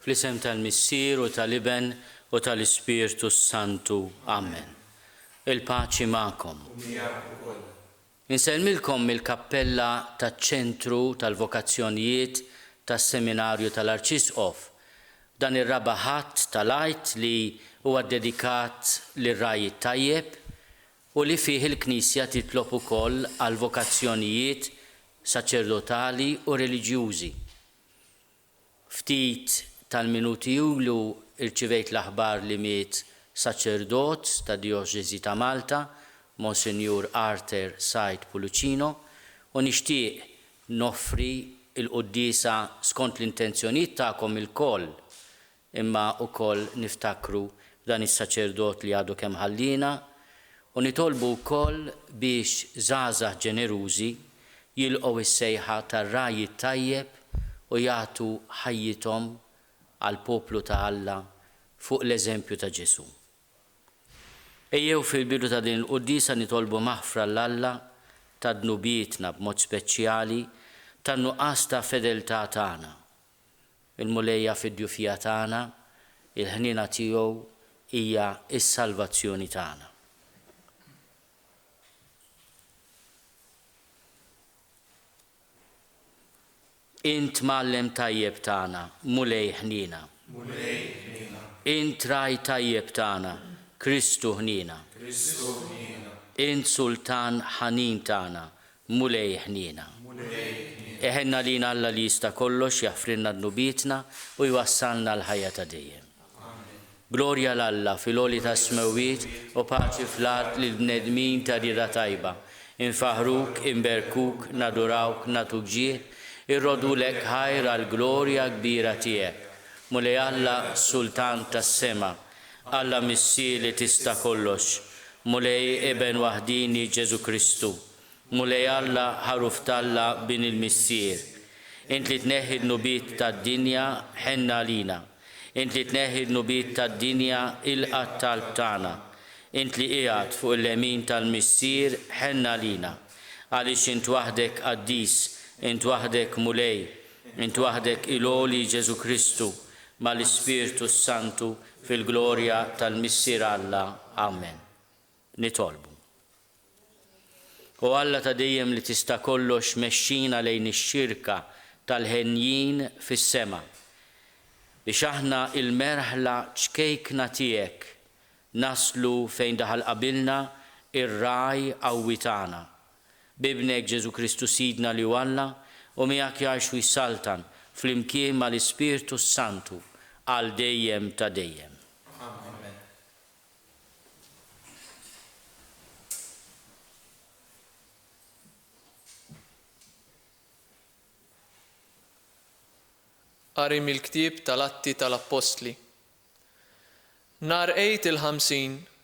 Fl-isem tal-Missier u tal-Iben u tal-Ispirtu Santu. Amen. Il-paċi ma'kom. Insellmilkom mill-kappella taċ-ċentru tal-vokazzjonijiet tas-Seminarju tal-Arċisqof. Dan ir-rabaħat tal-għajt li huwa dedikat lir-rajji tajjeb u li fih il-Knisja titlob ukoll għal vokazzjonijiet saċerdotali u reliġjużi. Ftit tal-minuti ilu irċivejt l-aħbar li miet saċerdot ta' Dioċeżi ta' Malta, Monsinjur Arthur Said Puluccino, u nixtieq noffri il-qudiesa skont l-intenzjonijiet tagħkom il-koll, imma wkoll niftakru dan is-saċerdot li għadu kemm ħallina u nitolbu wkoll biex żgħażagħ ġenerużi jilqgħu is-sejħa tar-rajji tajjeb u jagħtu ħajjithom għal poplu ta' Alla fuq l-eżempju ta' Ġesu. Ejjew fil-bidu ta' din il-qudiesa nitolbu maħfra l-Alla ta' dnubietna b'mod speċjali tan-nuqqas ta' fedeltà tagħna. Il-mulejja fid-djufija tagħna, il-ħnina tiegħu hija s-salvazzjoni tagħna. Int mallem tajjeb tagħna, mulej ħnina. Int raj tajjeb tagħna, Kristu ħnina. Int sultan ħanin tagħna, mulej ħnina. Eħenna lina Alla li jista' kollox jaħfrilna dnubietna u jwassalna l-ħajja ta' dejjem. Glorja l-Alla fil-għoli ta' smewiet u paċi fl-art lil bnedmin ta' rida tajba. Infaħruk, inberkuk, nadurawk, natuk ġieħ, irrodulek ħajr għal-glorja kbira tiegħek. Mulej Alla sultan tas-sema, Alla Missier li tista' kollox, mulej Eben waħdini Ġesu Kristu, mulej Alla ħaruf talla bin il-Missier. Int li tneħħi d-nubiet tad-dinja ħenna lina, int li tneħħi d-nubiet tad-dinja il-qatt talb tagħna, int li qiegħed fuq il-lemin tal-Missier ħenna lina, għaliex int waħdek qaddis, int waħdek mulej, int waħdek il-għoli Ġesu Kristu, mal-Ispirtu Santu fil-glorja tal-Missier Alla. Amen. Nitolbu. U Alla ta' dejjem li tista' kollox mexxina lejn ix-xirka tal-ħenjin fis-sema. Biex aħna il-merħla ċkejkna tiegħek naslu fejn daħal qabilna ir-raj qawwi tagħna. Bibnek Ġesu Kristu Sidna li Alla u miegħek jgħix u jsaltan fl-imkien mal-Ispirtu Santu għal dejjem ta' dejjem. Amen. Qari mill-ktieb tal-Atti tal-Apostli. Nhar 8 il-50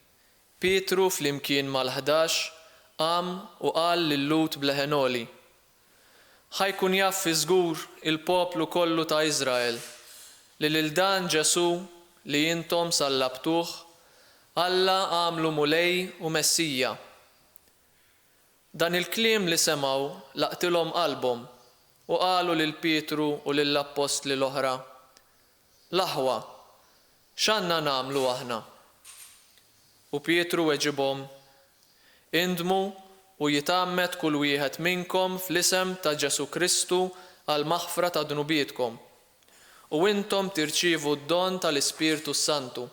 Pietru flimkien mal-11 qam u qal lil-Lut bleħenoli: ħajkun jaf fi żgur il-poplu kollu ta' Iżrael li lil dan Ġesu li intom sallabtuh Alla għamlu mulej u Messija. Dan il-kliem li semgħu laqtilhom qalbhom u qalu lil Pietru u lill-apostli l-oħra: L-aħwa, x'għandna nagħmlu aħna? U Pietru weġibhom: Indmu u jitammet kull wieħed minnkom fl-isem ta' Ġesu Kristu għal maħfra ta' dnubietkom, u intom tirċievu d-don tal-Ispirtu Santu.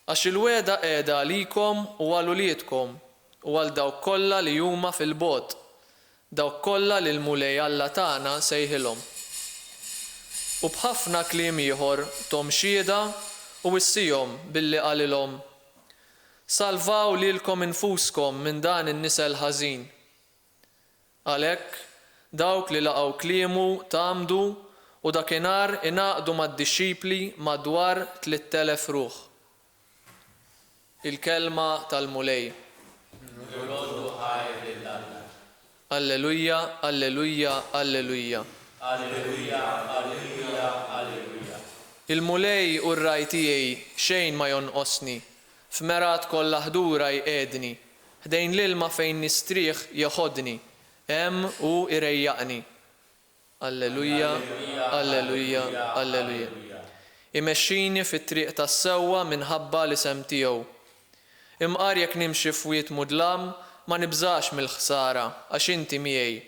Għax il-weda qiegħda għalikom u għal uliedkom u għal dawk kollha li huma fil-bogħod, dawk kollha li l-mulej Alla tagħna sejħilhom. U b'ħafna kliem ieħor tom xhieda u wissihom billi qalilhom: Salvaw lilkom infuskom minn dan in-nisel ħażin. Għalhekk dawk li laqgħu kliemu tagħmdu u dakinhar ingħaqdu mad-dixxipli madwar 3,000 ruħ. Il-kelma tal-mulej. Alleluja, alleluja, alleluja. Alleluja, alleluja, alleluja. Il-mulej u r-raj tiegħi xejn ma jonqosni, f'merat kollha ħdura jqiegħdni, ħdejn l-ilma fejn nistrieħ jaħodni, hemm u irejjaqni. Alleluja, alleluja, alleluja. Imexxini fit-triq tas-sewwa minħabba l-isem tiegħu. Imqar jekk nimxi f'wiet mudlam ma nibżax mill-ħsara għax inti miegħi.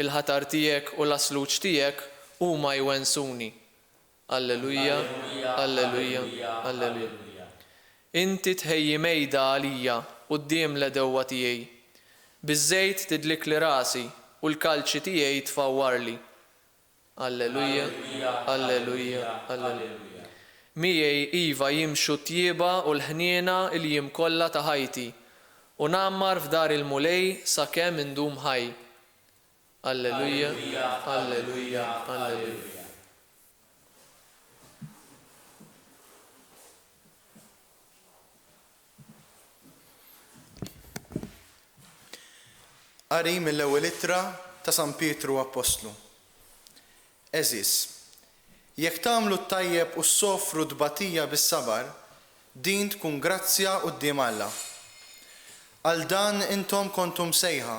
Il-ħatar tiegħek u l-asluġ tiegħek huma jwensuni. Alleluja, alleluja, alleluja. Inti tħejji mejda għalija quddiem l-edewwa tiegħi. Biż-żejt tidlik li rasi u l-kalċi tiegħi tfawwarli. Alleluja, alleluja, alleluja. Miegħi iva jimxu t-tjieba u l-ħniena il-jiem kollha ta' ħajti u nammar f'dar il-mulej sakemm indum ħaj. Alleluja, alleluja, alleluja. Qari mill-ewwel ittra ta' San Pietru Apostlu. Eżis, jekk tagħmlu t-tajjeb u ssofru tbatija bis-sabar, din tkun grazzja quddiem Alla. Għal dan intom kontum sejħa,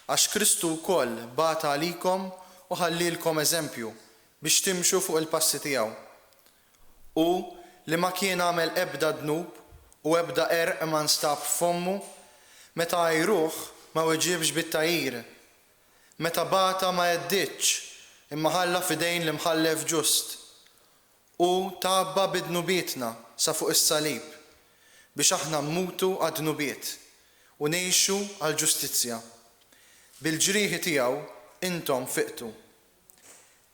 għax Kristu wkoll bata għalikom u ħallilkom eżempju biex timxu fuq il-passi tiegħu. U li ma kien għamel ebda dnub u ebda erq ma nstab f'ommu, meta għajruh ma weġibx bit-tajjir, meta bata ma jeddiċ imma ħalla f'idejn li mħallef ġust, u tabba bid-dnubietna sa fuq is-salib biex aħna mmutu għad-dnubiet u ngħixu għall-ġustizzja. Bil-ġrieħi tiegħu intom fiqtu.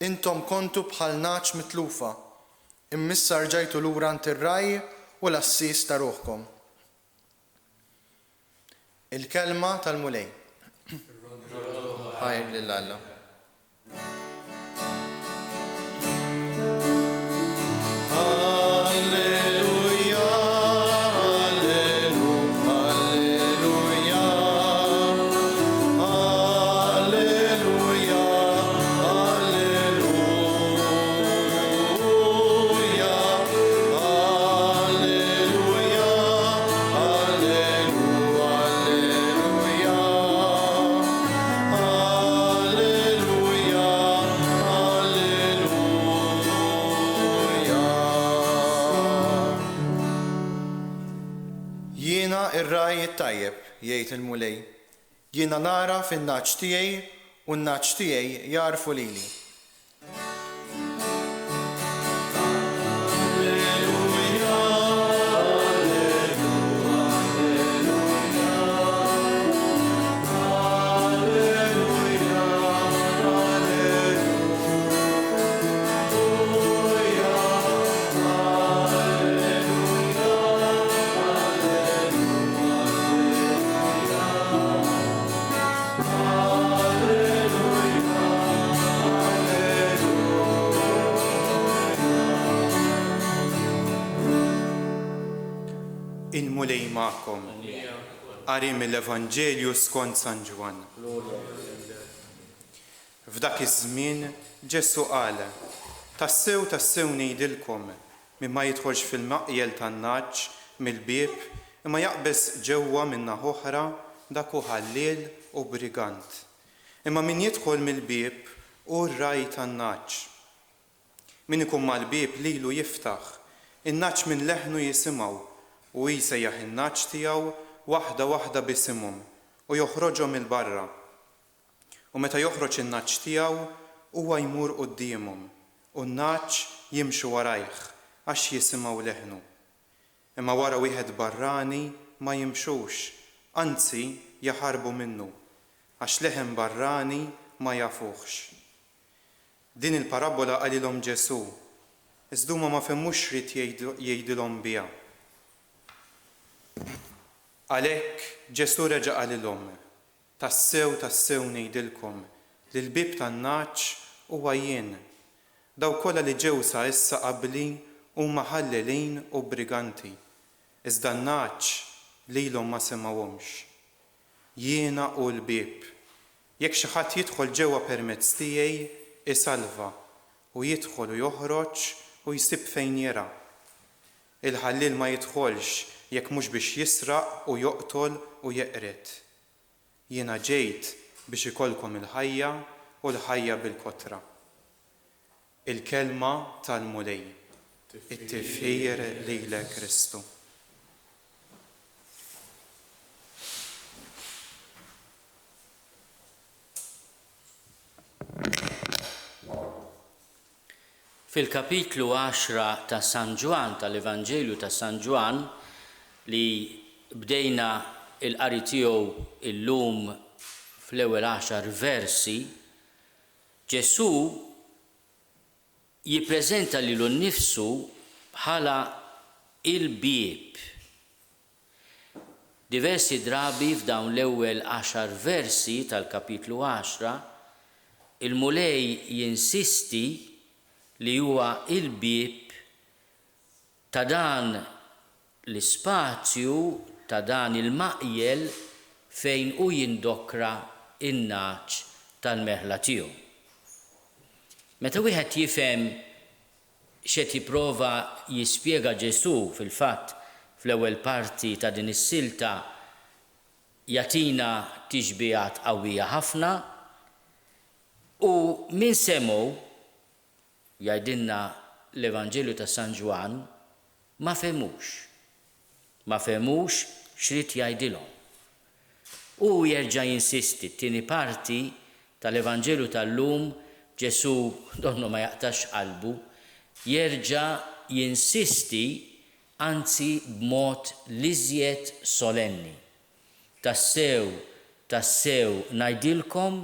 Intom kontu bħal naċ mitlufa, immissa rġajtu lura ant ir-raj u l-assis ta' ruħkom. Il-kelma tal-mulej. Ħajr lil Alla. Ir-raj tajjeb, jgħid il-mulej, jiena nara fin-naċ tiegħi u n-naċ tiegħi jarfu lili. il-mulej ma'kom. Qari mill-Evanġelju skont San Ġwan. F'dak iż-żmien Ġesu qal: tassew ngħidilkom min ma jidħolx fil-maqjel tan-naġġ mill-bieb imma jaqbeż ġewwa minn naħa oħra dak hu ħalliel u brigant. Imma min jidħol mill-bieb hu r-raj tan-naġġ. Min ikun mal-bieb lilu jiftaħ, in-naġġ minn leħnu jisimgħu u jsejjaħ in-naġġ tiegħu waħda waħda bisimhom u joħroġhom il-barra. U meta joħroġ in-naġġ tiegħu huwa jmur qudiemhom u n-naġġ jimxu warajh għax jisimgħu leħnu. Imma wara wieħed barrani ma jimxux, anzi jaħarbu minnu, għax leħen barrani ma jafuhx. Din il-parabola qalilhom Ġesu, iżda huma ma fehmux x'rid jgħidilhom biha. Għalhekk Ġesu reġa' qalilhom: tassew ngħidilkom li l-bieb tan-naġġ huwa jien. Daw kollha li ġew sa issa qabli huma ħallelin u briganti, iżda n-naġġ lilhom ma semgħuhomx. Jiena hu l-bieb. Jekk xi ħadd jidħol ġewwa permezz tiegħi isalva u jidħol u joħroġ u jsib fejn jera. Il-ħallil ma jidħolx jekk mhux biex jisraq u joqtol u jeqret. Jiena ġejt biex ikolkom il-ħajja u l-ħajja bil-kotra. Il-kelma tal-mulej. It-tifħir lilek Kristu. Fil-kapitlu 10 ta' San Ġwan, tal-Evanġelju ta' San Ġwan, li bdejna il-qari tiegħu illum fl-ewwel 10 versi, Ġesu jippreżenta lilu nnifsu bħala il-bieb. Diversi drabi f'dawn l-ewwel 10 versi tal-kapitlu 10, il-mulej jinsisti li huwa il-bieb ta' dan l-ispazju, ta' dan il-maqjel fejn hu jindokra in-naġġ tal-meħla tiegħu. Meta wieħed jifhem x'qed jipprova jispjega Ġesu fil-fatt fl-ewwel parti ta' din is-silta jagħtina tixbiegħat qawwija ħafna u min semgħu jgħidilna l-Evanġelju ta' San Ġwan ma fehmux x'rid jgħidilhom. U jerġa' jinsisti t-tieni parti tal-Evanġelju tal-lum Ġesu donnu ma jaqtax qalbu, jerġa' jinsisti anzi b'mod l-iżjed solenni. Tassew ngħidilkom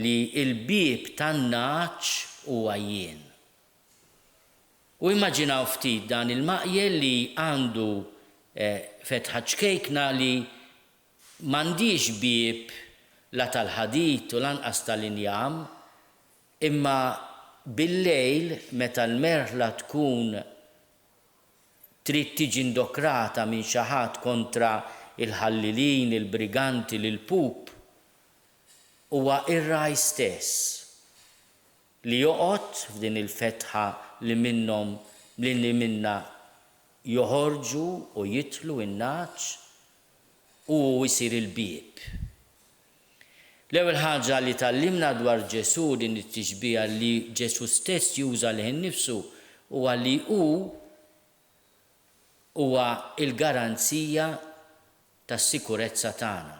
li l-bieb tan-naġġ huwa jien. U immaġinaw ftit dan il-maqjel li għandu fetħa ċkejkna li m'għandix bieb la tal-ħadid u lanqas tal-injam, imma bil-lejl meta l-merħla tkun trid tiġi ndokrata minn xi ħadd kontra il-ħallilin, il-briganti, l-pup, huwa ir-raj stess li joqgħod f'din il-fetħa li minna joħorġu u jitlu in-naġġ u jsir il-bieb. L-ewwel ħaġa li tallimna dwar Ġesu din it-tixbija li Ġesu stess juża lih innifsu huwa li huwa il-garanzija tas-sikurezza tagħna.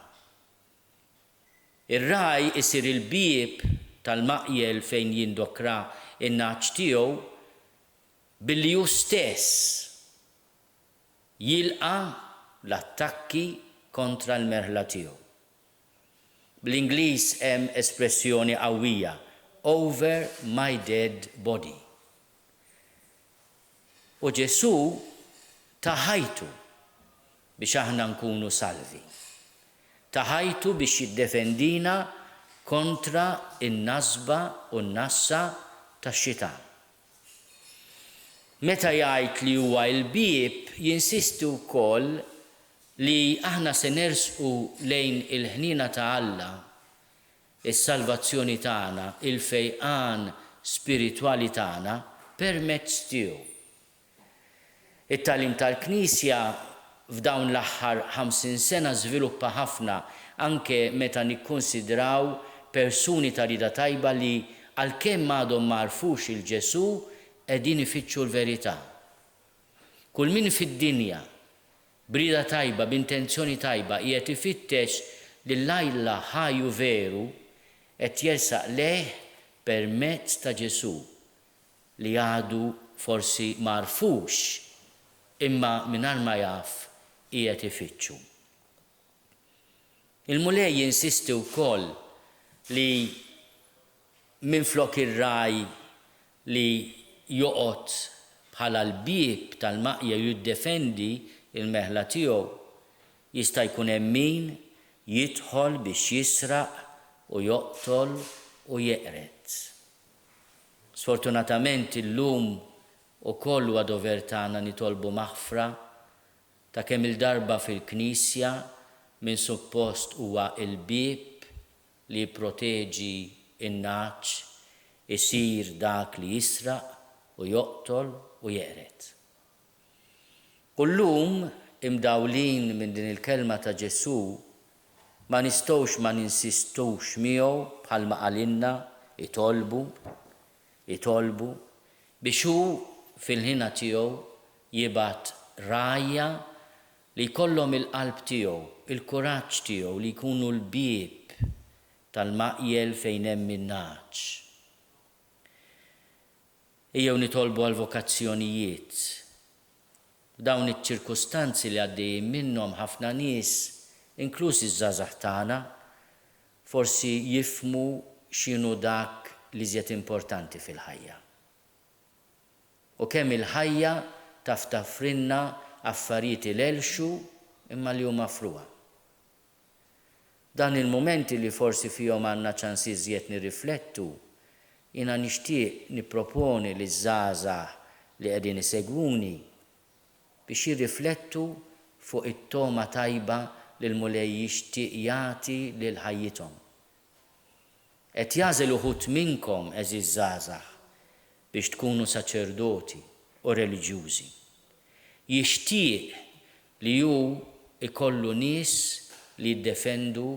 Ir-raj isir il-bieb tal-maqjel fejn jindokra in-naġġ tiegħu billi hu stess jilqa l-attakki kontra l-merħla tiegħu. Bl-Ingliż hemm espressjoni qawwija, over my dead body. U Ġesu taħajtu biex aħna nkunu salvi. Taħajtu biex jiddefendina kontra in-nasba u n-nassa tax-xitan. meta jgħid li huwa l-bieb jinsisti wkoll li aħna se nersqu lejn il-ħnina ta' Alla, is-salvazzjoni tagħna, il-fejqan spiritwali tagħna permezz tiegħu. It-tagħlim tal-Knisja f'dawn l-aħħar 50 sena żviluppa ħafna anke meta nikkonsidraw persuni ta' rida tajba li għalkemm għadhom ma rfux il-Ġesu qegħdin ifittxu l-verità. Kull min fid-dinja brida tajba, b'intenzjoni tajba, qiegħed ifittex lill-Alla ħaju veru qed jersaq leh permezz ta' Ġesu li għadu forsi ma rfux imma mingħajr ma jaf qiegħed ifittxu. Il-mulej jinsisti wkoll li minflok ir-raj li joqgħod bħala l-bieb tal-maqja jiddefendi il-meħla tiegħu jista' jkun hemm min jidħol biex jisraq u joqtol u jeqret. Sfortunatament illum ukoll huwa dover tagħna nitolbu maħfra ta' kemm il-darba fil-Knisja min suppost huwa l-bieb li jipproteġi in-naċ isir dak li jisraq u joqtol u jeqret. Kullum imdawlin minn din il-kelma ta' Ġesu ma nistgħux ma ninsistux miegħu bħalma qalilna jitolbu biex hu fil-ħina tiegħu jibgħat rajja li jkollhom il-qalb tiegħu, il-kuraġġ tiegħu li jkunu l-bieb tal-maqjel fejn hemm in-naċ. Ejjew nitolbu għal vokazzjonijiet. Dawn iċ-ċirkustanzi li għaddejjin minnhom ħafna nies, inkluż iż-żgħażagħ tagħna, forsi jifhmu x'inhu dak li żjed importanti fil-ħajja. U kemm il-ħajja taf tafrinna affarijiet il-elxu imma li huma fruha. Dan il-momenti li forsi fihom għandna ċans iżjed nirriflettu, jiena nixtieq nipproponi liż-żgħażagħ li qegħdin isegwuni biex jirriflettu fuq it-toma tajba li l-mulej jixtieq jagħti lil ħajjithom. Qed jagħżel uħud minnkom eżiż żgħażagħ biex tkunu saċerdoti u reliġjużi. Jixtieq li hu ikollu nies li jiddefendu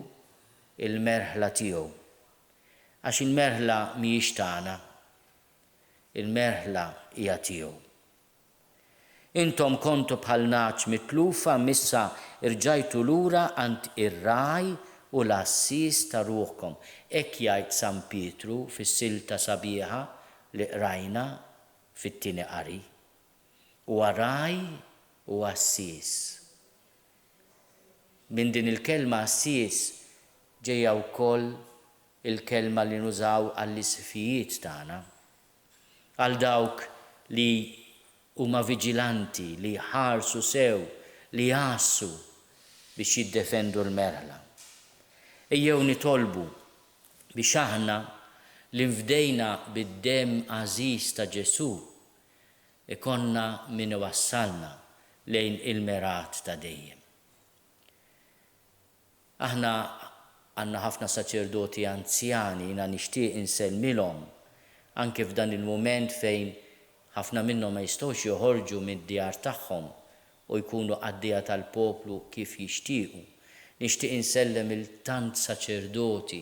il-merħla tiegħu. Għax il-merħla mhijiex tagħna, il-merħla hija tiegħu. Intom kontu bħal naċ mitlufa missa irġajtu lura għand ir-raj u l-assis ta' ruħkom. Hekk jgħid San Pietru fis-silta sabiħa li qrajna fit-tieni qari. Huwa raj u assis. Min din il-kelma assis ġejja wkoll il-kelma li nużaw għall-isfijiet tagħna, għal dawk li huma viġilanti, li jħarsu sew, li jgħassu biex jiddefendu l-merħla. Ejjew nitolbu biex aħna li nfdejna bid-demm għażiż ta' Ġesu ikonna min iwassalna lejn il-merat ta' dejjem. Aħna għandna ħafna saċerdoti anzjani, jiena nixtieq insellmilhom anke f'dan il-mument fejn ħafna minnhom ma jistgħux joħorġu mid-djar tagħhom u jkunu għaddejja tal-poplu kif jixtiequ. Nixtieq insellem il-tant saċerdoti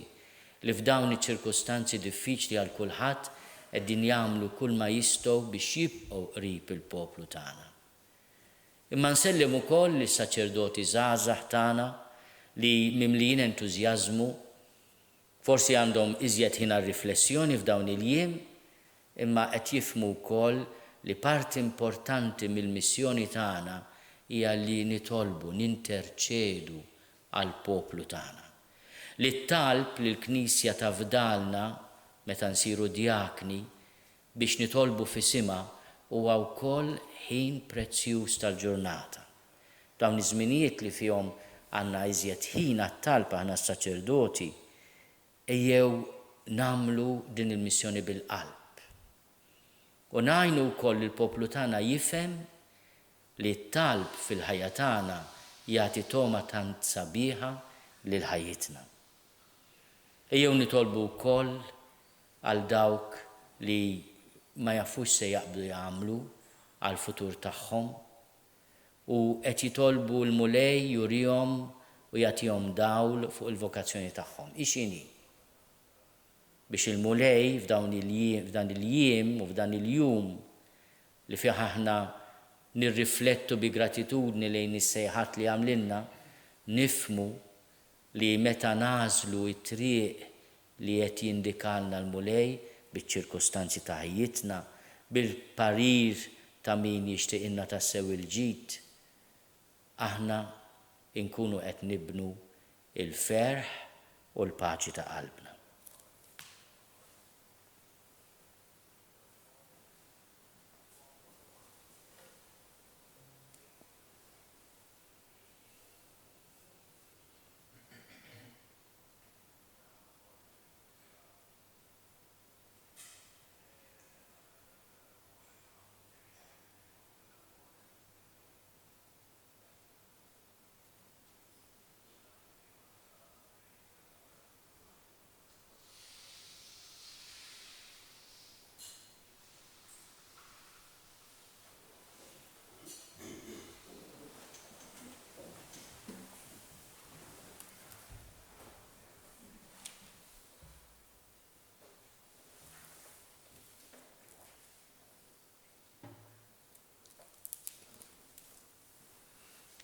li f'dawn iċ-ċirkustanzi diffiċli għal kulħadd qegħdin jagħmlu kull ma jistgħu biex jibqgħu qrib il-poplu tagħna. Imma nsellem ukoll lis-saċerdoti żgħażagħ tagħna li mimlijin entużjażmu, forsi għandhom iżjed ħina riflessjoni f'dawn il-jiem, imma qed jifhmu wkoll li parti importanti mill-missjoni tagħna hija li nitolbu, ninterċedu għall poplu tagħna. Li talb li l-Knisja tafdalna meta nsiru djakni biex nitolbu f'isima huwa wkoll ħin prezzjuż tal-ġurnata. Dawn iż-żminijiet li fihom għandna iżjed ħin għat-talb aħna s-saċerdoti, ejjew nagħmlu din il-missjoni bil-qalb. U ngħinu wkoll il-poplu tagħna jifhem li t-talb fil-ħajja tagħna jagħti toma tant sabiħa lil ħajjitna. Ejjew nitolbu wkoll għal dawk li ma jafux se jaqbdu jagħmlu għal futur tagħhom u qed jitolbu l-mulej jurihom u jagħtihom dawl fuq il-vokazzjoni tagħhom. Ix'inhi? Biex il-mulej f'dan il-jiem u f'dan il-jum li fih aħna nirriflettu bi gratitudni lejn is-sejħat li għamlilna, nifmu li meta nażlu t-triq li qed jindikalna l-mulej biċ-ċirkostanzi ta' ħajjitna, bil-parir ta' min jixtieqilna tassew il-ġid, aħna inkunu qed nibnu il-ferħ u l-paċi ta' qalbna.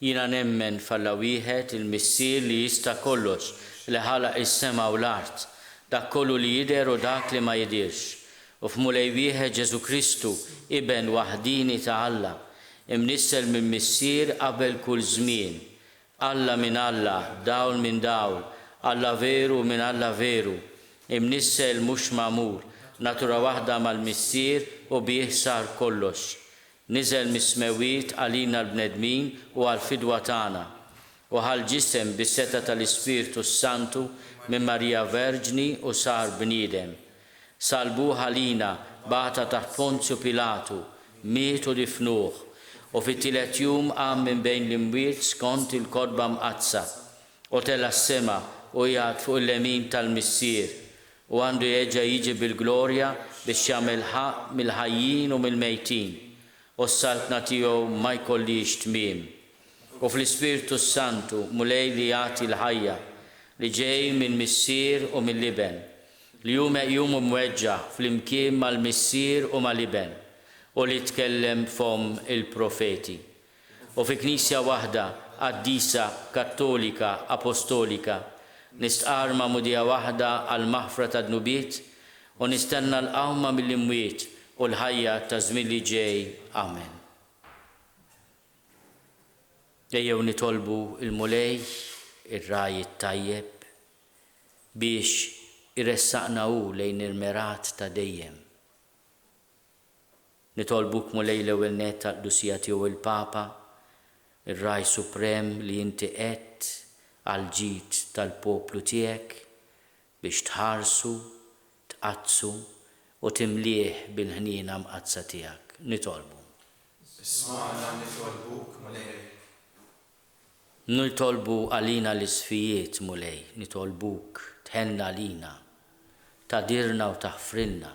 Jiena nemmen f'Alla wieħed il-Missier li jista' kollox li ħalaq is-sema u l-art, dak kollu li jidher u dak li ma jidirx. U f'Mulej wieħed Ġesu Kristu, Iben waħdini ta' Alla, imnissel minn Missier qabel kull żmien. Alla minn Alla, dawl minn dawl, Alla veru minn Alla veru, imnissel mhux magħmul, natura waħda mal-Missier u bih sar kollox. Niżel mis-smewiet għalina l-bnedmin u għal-fidwa tagħna u ħal-ġisem bis-seta tal-Ispiritu Santu minn Marija Verġni u sar bniedem. Salbuh għalina bata taħt Ponzju Pilatu, mietu difnuh u fit-tielet jum qam minn bejn l-imwiet skont il-kodba mqazza u tella s-sema u jgħad fuq il-lemin tal-Missier u għandu jeġa jiġi bil-glorja biex jagħmel ħaq mill-ħajjin u mill-mejtin. U s-saltna tiegħu ma jkollix tmiem. U fl-Ispiritu Santu mulej li jagħti l-ħajja li ġej minn Missier u mill-Iben li hu meqjum u mweġġaħ flimkien mal-Missier u mal-Iben u li tkellem fom il-profeti. U fi Knisja waħda qaddisa kattolika apostolika nistqarma mudija waħda għal maħfra ta' dnubiet u nistenna l-qawma mill-imwiet u l-ħajja ta' żmien li ġej. Amen. Ejjew nitolbu il-mulej, ir-raj tajjeb biex iressaqna hu lejn il-merat ta' dejjem. Nitolbuk mulej l-ewwel net tal-qdusija tiegħu il-Papa, ir-raj suprem li inti qed għal-ġid tal-poplu tiegħek biex tħarsu, tqazzu u timlieħ bil-ħnina mqazza tiegħek. Nitolbu. Isma'na nitolbuk mulej. Nitolbu għalina l-isfijiet mulej, nitolbuk tħenna għalina, tadirna u taħfrilna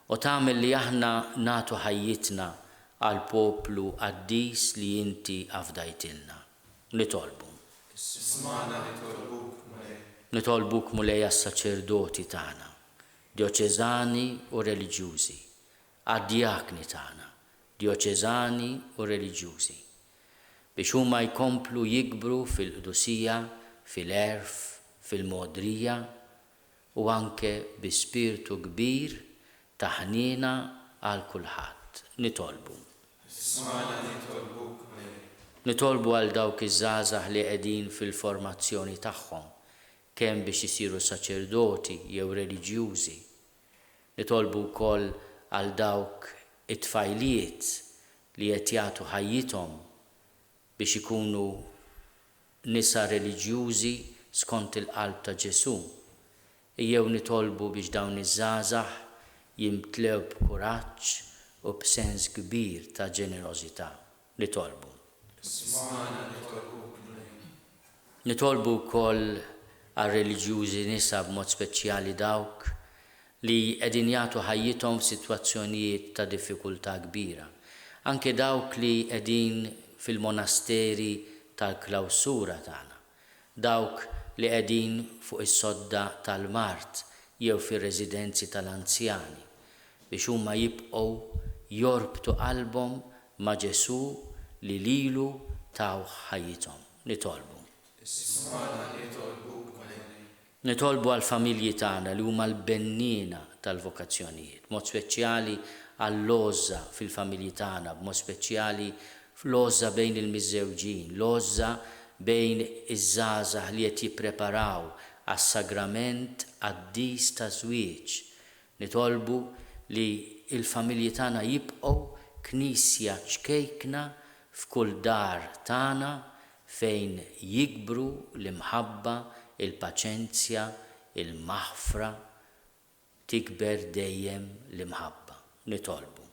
u tagħmel li aħna nagħtu ħajjitna għal poplu qaddis li inti afdajtilna. Nitolbu. Isma'na nitolbuk mulej. Nitolbuk mulej għas-saċerdoti tagħna, dioċeżani u reliġjużi, għad-djakni tagħna, dioċeżani u reliġjużi, biex huma jkomplu jikbru fil-qdusija, fil-erf, fil-modrija u anke bi spiritu kbir ta' ħniena għal kulħadd. Nitolbu. Isma'na nitolbuk mulej. Nitolbu għal dawk iż-żgħażagħ li qegħdin fil-formazzjoni tagħhom, kemm biex isiru saċerdoti jew reliġjużi. Nitolbu wkoll għal dawk it-tfajliet li qed jagħtu ħajjithom biex ikunu nisa reliġjużi skont il-qalb ta' Ġesu. Ejjew nitolbu biex dawn iż-żgħażagħ jimtlew b'kuraġġ u b'sens kbir ta' ġenerożità. Nitolbu. Nitolbu wkoll għar-reliġjużi nisa b'mod speċjali dawk li qegħdin jagħtu ħajjithom f'sitwazzjonijiet ta' diffikultà kbira. Anke dawk li qegħdin fil-monasteri tal-klawsura tagħna, dawk li qegħdin fuq is-sodda tal-mart jew fir-residenzi tal-anzjani biex huma jibqgħu jorbtu qalbhom ma' Ġesu li lilu taw ħajjithom. Nitolbu. Nitolbu għal-familji tagħna li huma l-bennina tal-vokazzjonijiet, mod speċjali għall-għoża fil-familji tagħna, b'mod speċjali fl-għoża bejn il-miżżewġin, l-għoża bejn iż-żgħażagħ li qed jippreparaw għas-sagrament qaddis ta' żwieġ. Nitolbu li l-familji tagħna jibqgħu knisja ċkejkna f'kull dar tagħna fejn jikbru l-imħabba, il-paċenzja, il-maħfra, tikber dejjem l-imħabba. Nitolbu.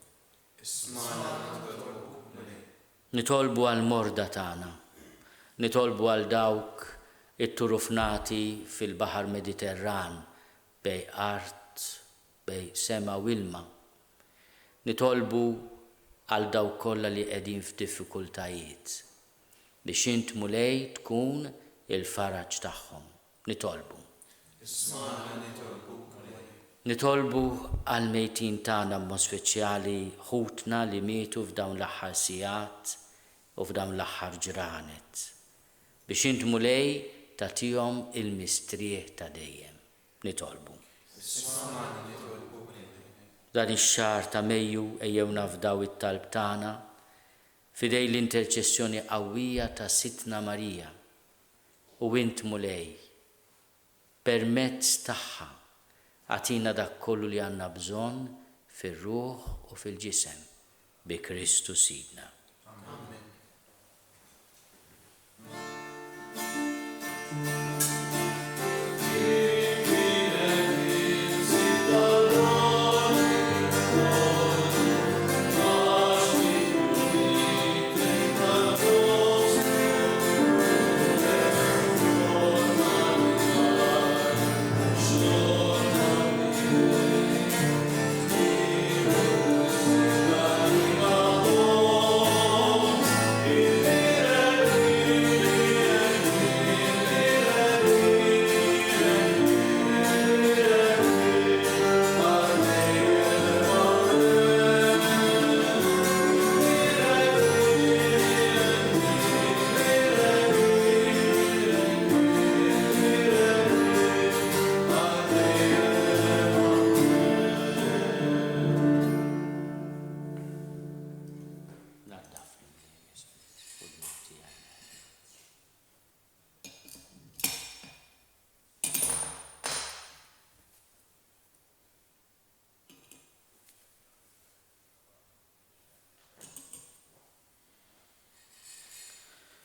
Nitolbu għal-morda tagħna. Nitolbu għal dawk it-turufnati fil-Baħar Mediterran bej art, bej sema u ilma. Nitolbu għal dawk kollha li qegħdin f'diffikultajiet biex int Mulej tkun il-faraġġ tagħhom. Nitolbu. Nitolbu għal mejtin tagħna b'mod speċjali ħutna li mietu f'dawn l-aħħar sigħat u f'dawn l-aħħar ġranet biex int Mulej tagħtihom il-mistrieħ ta' dejjem. Nitolbu. Dan ix-xahar ta' Mejju ejjew nafdaw it-talb tagħna fidej l-interċessjoni qawwija ta' Sitna Marija u int Mulej permezz tagħha għatina dak kollu li għandna bżonn fir-ruħ u fil-ġisem bi Kristu Sidna.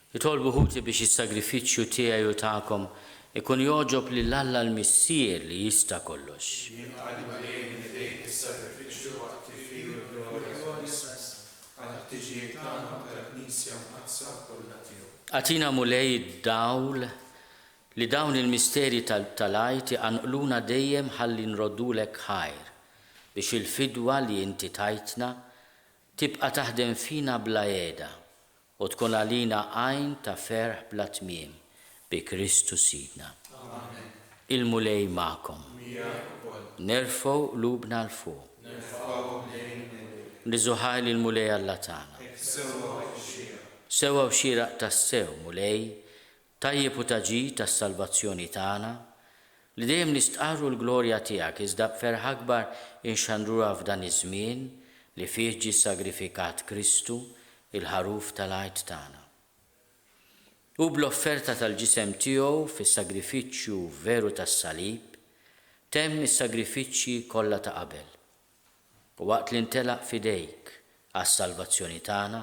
Nitolbu ħuti biex is-sagrifiċċju tiegħi u tagħkom ikun joġob lil Alla l-Missier li jista' kollox. Għatina Mulej id-dawl li dawn il-misteri tal-talajt iqanqluna dejjem ħalli nroddulek ħajr biex il-fidwa li inti tajtna tibqa' taħdem fina bla għeda u tkun għalina għajn ta' ferħ bla tmiem bi Kristu Sidna. Il-Mulej magħkom. Nerfgħu qlubna l fuq. Niżuħaj il-Mulej Alla tagħna. Sewwa u xieraq tas-sew Mulej, tajjeb u taġid tas-salvazzjoni tagħna, li dejjem nistqarru l-glorja tiegħek iżda b'ferħ akbar inxandruha f'dan iż-żmien li fih ġie sagrifikat Kristu il-ħaruf tal-għajt tagħna. U bl-offerta tal-ġisem tiegħu fis-sagrifiċċju veru tas-salib temm is-sagrifiċċji kollha ta' qabel. U waqt li ntelaq fidejk għas-salvazzjoni tagħna,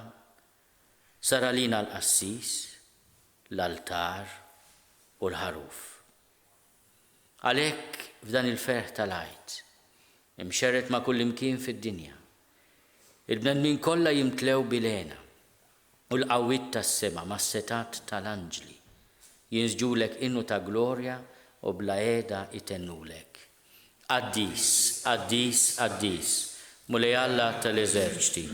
sar għalina l-qassis, l-altar u l-ħaruf. Għalhekk f'dan il-ferħ tal-għajt imxerret ma' kull imkien fid-dinja. Il-bnedmin kollha jimtlew bilena u l-qawwiet tas-sema mas-setat tal-anġli jinżġulek innu ta' glorja u bla qiegħda itennulek. Qaddis, qaddis, qaddis, mulej Alla tal-eżerċti,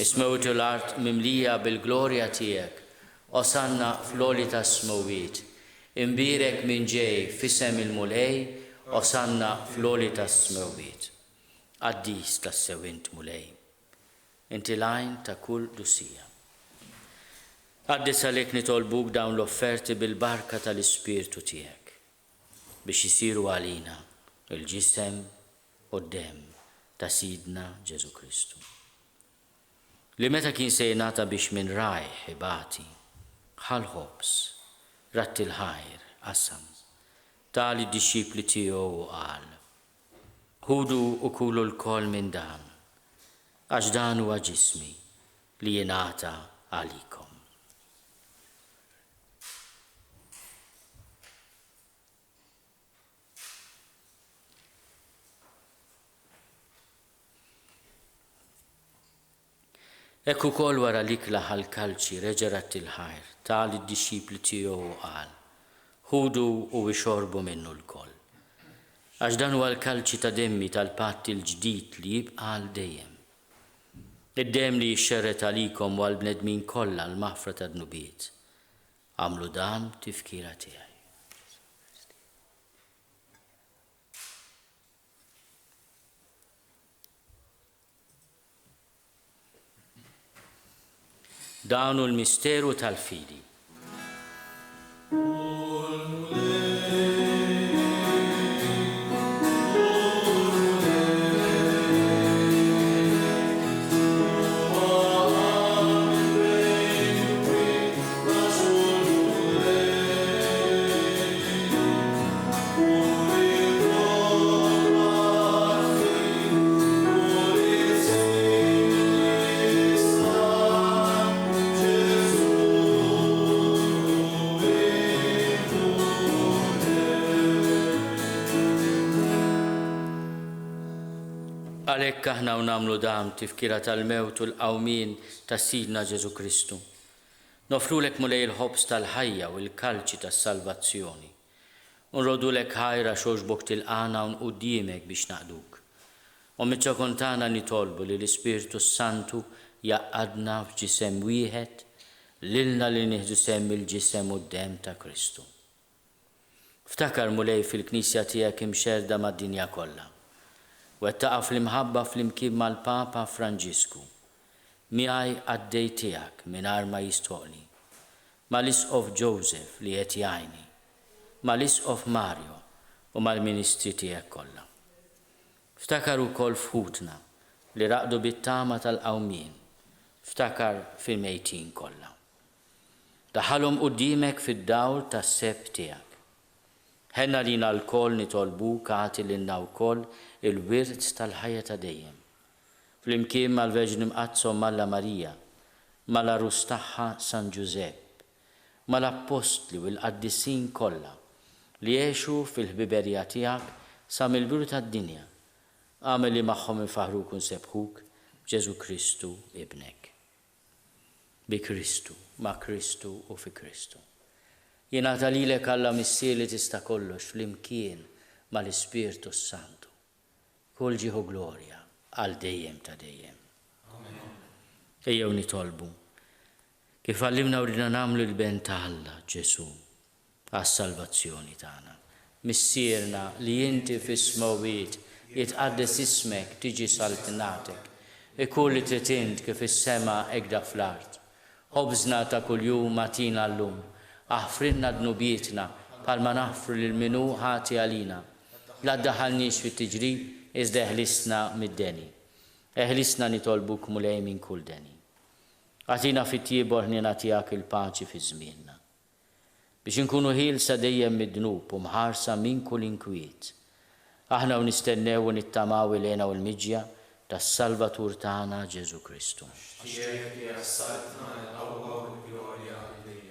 ismewtu l-art mimlija bil-glorja tiegħek, osanna fl-oli tas-smowit, imbirek minn ġej fisem il-mulej, osanna fl-oli tas-smowit. Qaddis tas-sewint mulej, inti lajn ta' kull dusija. Qaddis għalhekk nitolbuk dawn l-offerti bil-barka tal-Ispirtu tiegħek biex isiru għalina il-ġisem u d-dem ta' Sidna Ġesu Kristu. Li meta kien se jingħata biex minn rajħ ibati, ħal ħobs, ratti l-ħajr, qasam, tali d-disċipli tiegħu u qal, ħudu u kulu l-kol minn dan, għax dan huwa ġismi li jingħata għalikom. Ekku kol wara l-ikla ħal-kalċi reġerat il-ħajr, tali d-disċipli tiegħu u qal, ħudu u ixorbu minnu l-kol. Għax dan huwa l-kalċi ta' demmi tal-patt il-ġdid li jibqa' għal dejjem. Id-dem li jixxerret għalikom u għal-bnedmin kollha l-maħfra ta' dnubiet. Għamlu dan tifkira tiegħi. Dawnu l-misteru tal-fidi. Għalhekk aħna nagħmlu dan tifkira tal-mewt u l-qawmien ta' Sidna Ġesu Kristu. Nofrulek mulej il-ħobs tal-ħajja u l-kalċi tas-salvazzjoni. Nrodulek ħajra xoġbok tilqana u nqudiemek biex naqduk. U miċ-ċokontana nitolbu li l-Ispirtu Santu jaqadna f'ġisem wieħed lilna li nieħdu sem il-ġisem u d-dem ta' Kristu. Ftakar mulej fil-Knisja tiegħek imxerda mad-dinja kollha. Wettaqa fl-imħabba fl-imkien mal-Papa Franġisku, miegħi għaddej tiegħek mingħajr ma jistoqni, mal-Isqof Joseph li qed jgħinni, mal-Isqof Mario u mal-Ministri tiegħek kollha. Ftakar ukoll f'ħutna li raqdu bit-tama tal-qawmien, ftakar fil-mejtin kollha. Daħalhom quddiemek fid-dawl tas-seb tiegħek. Ħenna lina l-koll nitolbuk għati lilna wkoll il-wirt tal-ħajja ta' dejjem. Flimkien mal-Verġni Mqazzom Malla Marija, mal-Arus tagħha San Giuseppe, mal-Apostli u l-Qaddisin kollha li jgħixu fil-ħbiberija tiegħek sa mill-biru tad-dinja. Għamel li magħhom infaħruk u nsebħuk b'Ġesu Kristu ibnek. Bi Kristu, ma' Kristu u fi Kristu. Jingħata lilek Alla missier li tista' kollox flimkien mal-Ispirtu Santu. Kull ġieħu glorja għal dejjem ta' dejjem. Ejjew nitolbu kif għallimna u rridna nagħmlu l-ben ta' Alla Ġesu għas-salvazzjoni tagħna. Missierna li inti fis-smawwiet jitqaddes ismek tiġi saltinatek. Ikun li trid int kif is-sema hekk fl-art. Ħobżna ta' kuljum matina llum. Aħfrinna dnubietna palma naħfru lil minu ħati għalina. La ddaħħalniex fit-tiġrib iżda eħlisna mid-deni. Eħlisna nitolbuk mulej minn kull deni. Għatina fit-tiebor ħnina tiegħek il-paċi fi żmienna. Biex inkunu ħielsa dejjem mid-dnub u mħarsa minn kull inkwiet. Aħna u nistennew u nittamaw ilena u l-miġja tas-Salvatur tagħna Ġesu Kristu.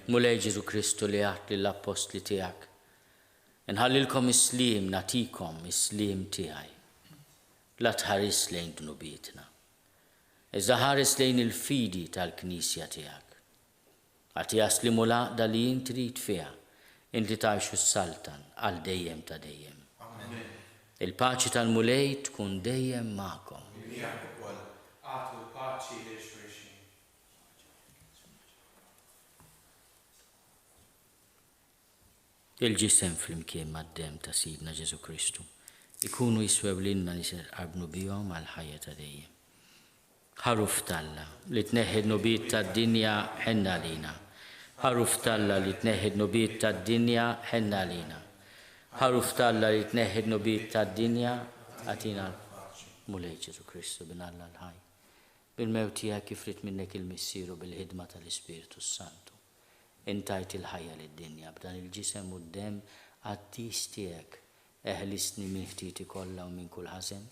Mulej Ġesu Kristu li għat lill-Apostli tiegħek. Inħallilkom is-slim natikom is-slim tiegħi. la tħares lejn dnubietna. Iżda ħares lejn il-fidi tal-Knisja tiegħek. Għati jaslimu laqda li inti trid fiha, inti tgħixu s-saltan għal dejjem ta' dejjem. Il-paċi tal-mulej tkun dejjem magħkom. Il-ġisem fl-imkien mad-dem ta' Sidna Ġesu Kristu ikunu jiswew lilna nisqarbnu bihom għal ħajja ta' dejjem. Ħaruf Talla li tneħħi nubiet tad-dinja ħenna lina. Ħaruf Talla li tneħħi nubiet tad-dinja ħenna lina. Ħaruf Talla li tneħħi nubiet tad-dinja għatina mulej Ġesu Kristu bin Alla l-ħaj. Bil-mewt tiegħek kif rid minnek il-missieru bil-ħidma tal-Ispiritu Santu. Intajt il-ħajja lid-dinja b'dan il-ġisem u d-dem għattis tiegħek eħlisni minn ħtiti kollha u minn kull ħażen.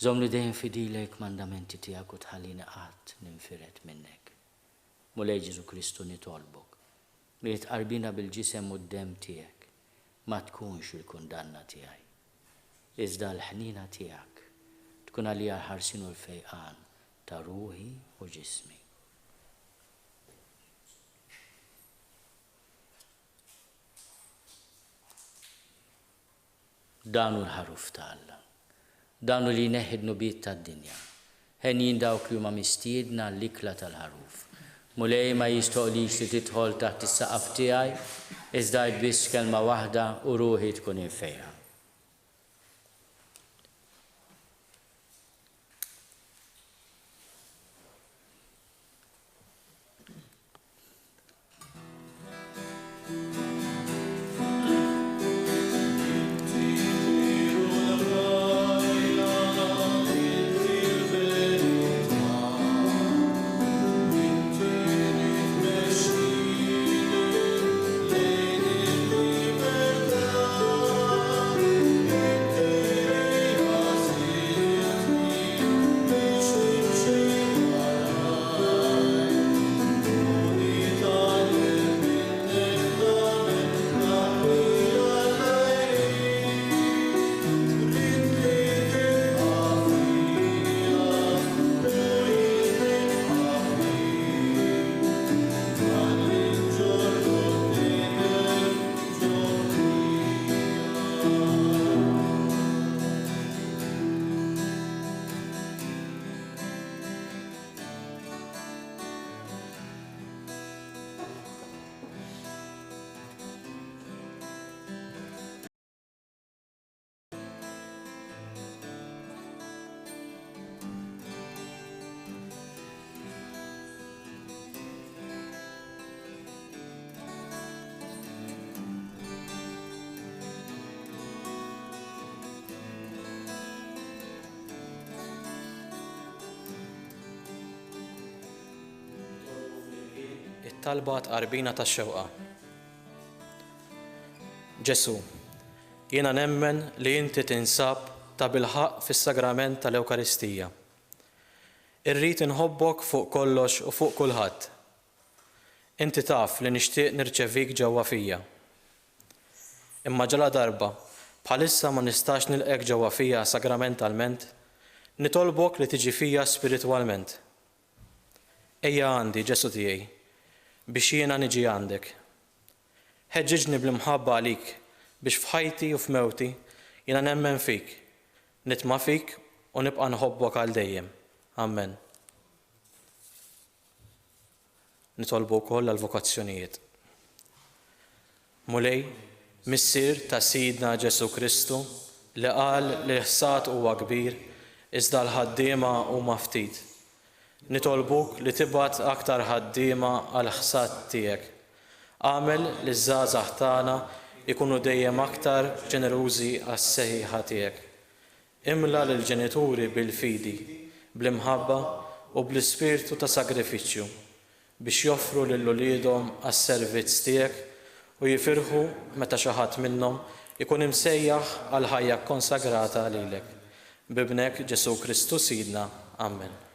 Żomni dejjem fidilek mandamenti tiegħek u tħallini qatt ninfiret minnek. Mulej Ġesu Kristu nitolbok li tqarbina bil-ġisem u d-dem tiegħek ma tkunx il-kundanna tiegħi. Iżda l-ħnina tiegħek tkun għalija ħarsin u l-fejqan ta' ruħi u ġismi. Danu l-ħaruf ta' Alla. Danu li neħid nubiet tad-dinja. Ħenjin dawk li huma mistiedna l-ikla tal-ħaruf. Mulej ma jistoqlix li tidħol taħt is-saqaf tiegħi, iżda biss kelma waħda u ruħi tkun infejha. Talba tqarbina tax-xewqa. Ġesu, jiena nemmen li inti tinsab ta' bilħaq fis-sagrament tal-Ewkaristija. Irrid inħobbok fuq kollox u fuq kulħadd. Inti taf li nixtieq nirċevik ġewwa fija. Imma ġala darba bħalissa ma nistax nilqek ġewwa fija sagramentalment, nitolbok li tiġi fija spiritwalment. Ejja għandi Ġesu tiegħi biex jiena niġi għandek. Ħeġġiġni bl-imħabba għalik biex f'ħajti u f'mewti jiena nemmen fik, nitma' fik u nibqa' nħobbok għal dejjem. Amen. Nitolbu wkoll għal vokazzjonijiet. Mulej, missier ta' Sidna Ġesu Kristu li qal li l-ħsad huwa kbir iżda l-ħaddiema huma ftit. Nitolbuk li tibgħat aktar ħaddiema għal ħsad tiegħek. Għamel li ż-żgħażagħ tagħna ikunu dejjem aktar ġenerużi għas-seħħa tiegħek. Imla lill ġenituri bil-fidi, bl-imħabba u bl-ispirtu ta' sagrifiċċju biex joffru lil uliedhom għas-servizz tiegħek u jifirħu meta xi ħadd minnhom ikun imsejjaħ għal ħajja konsagrata lilek. Bibnek Ġesu Kristu Sidna. Amen.